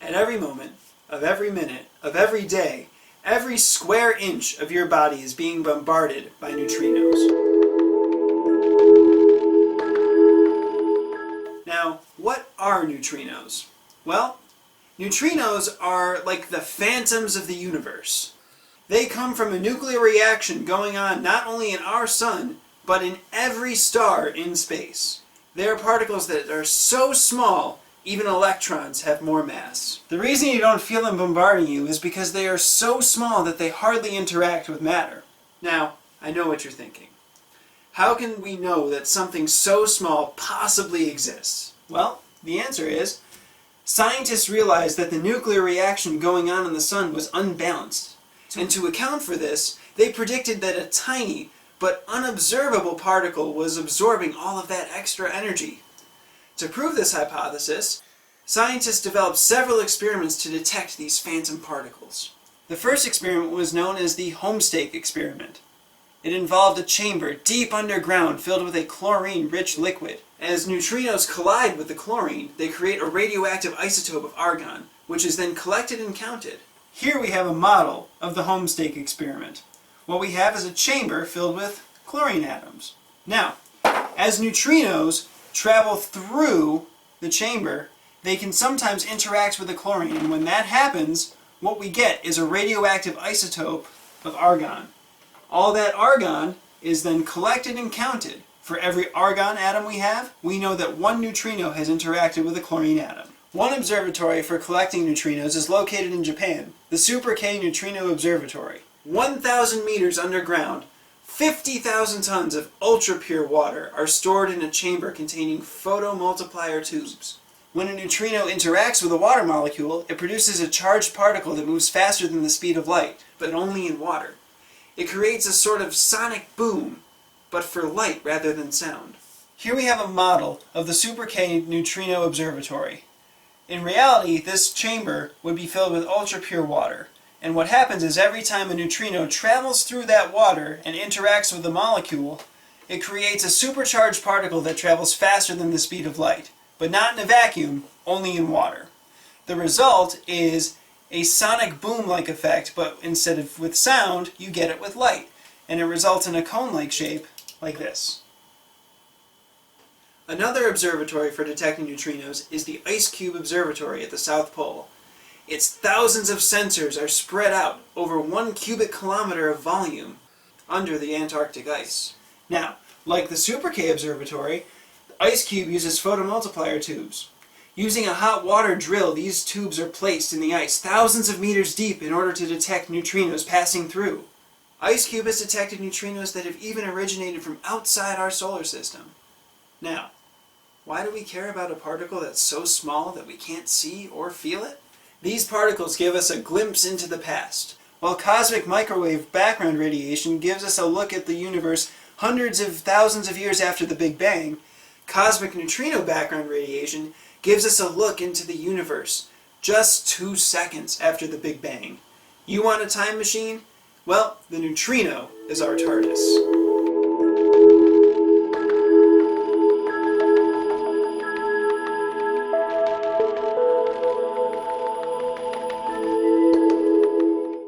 At every moment, of every minute, of every day, every square inch of your body is being bombarded by neutrinos. Now, what are neutrinos? Well, neutrinos are like the phantoms of the universe. They come from a nuclear reaction going on not only in our sun, but in every star in space. They are particles that are so small, even electrons have more mass. The reason you don't feel them bombarding you is because they are so small that they hardly interact with matter. Now, I know what you're thinking. How can we know that something so small possibly exists? Well, the answer is, scientists realized that the nuclear reaction going on in the sun was unbalanced. And to account for this, they predicted that a tiny but unobservable particle was absorbing all of that extra energy. To prove this hypothesis, scientists developed several experiments to detect these phantom particles. The first experiment was known as the homestake experiment. It involved a chamber deep underground filled with a chlorine-rich liquid. As neutrinos collide with the chlorine, they create a radioactive isotope of argon, which is then collected and counted. Here we have a model of the homestake experiment. What we have is a chamber filled with chlorine atoms. Now, as neutrinos travel through the chamber, they can sometimes interact with the chlorine, and when that happens, what we get is a radioactive isotope of argon. All that argon is then collected and counted. For every argon atom we have, we know that one neutrino has interacted with a chlorine atom. One observatory for collecting neutrinos is located in Japan, the Super K Neutrino Observatory. 1,000 meters underground, 50,000 tons of ultra-pure water are stored in a chamber containing photomultiplier tubes. When a neutrino interacts with a water molecule, it produces a charged particle that moves faster than the speed of light, but only in water. It creates a sort of sonic boom, but for light rather than sound. Here we have a model of the Super K Neutrino Observatory. In reality, this chamber would be filled with ultra-pure water. And what happens is every time a neutrino travels through that water and interacts with the molecule, it creates a supercharged particle that travels faster than the speed of light. But not in a vacuum, only in water. The result is a sonic boom-like effect, but instead of with sound, you get it with light. And it results in a cone-like shape, like this. Another observatory for detecting neutrinos is the Ice Cube Observatory at the South Pole. Its thousands of sensors are spread out over 1 cubic kilometer of volume under the Antarctic ice. Now, like the Super K Observatory, the Ice Cube uses photomultiplier tubes. Using a hot water drill, these tubes are placed in the ice thousands of meters deep in order to detect neutrinos passing through. Ice Cube has detected neutrinos that have even originated from outside our solar system. Now, why do we care about a particle that's so small that we can't see or feel it? These particles give us a glimpse into the past, while cosmic microwave background radiation gives us a look at the universe hundreds of thousands of years after the Big Bang. Cosmic neutrino background radiation gives us a look into the universe just 2 seconds after the Big Bang. You want a time machine? Well, the neutrino is our TARDIS.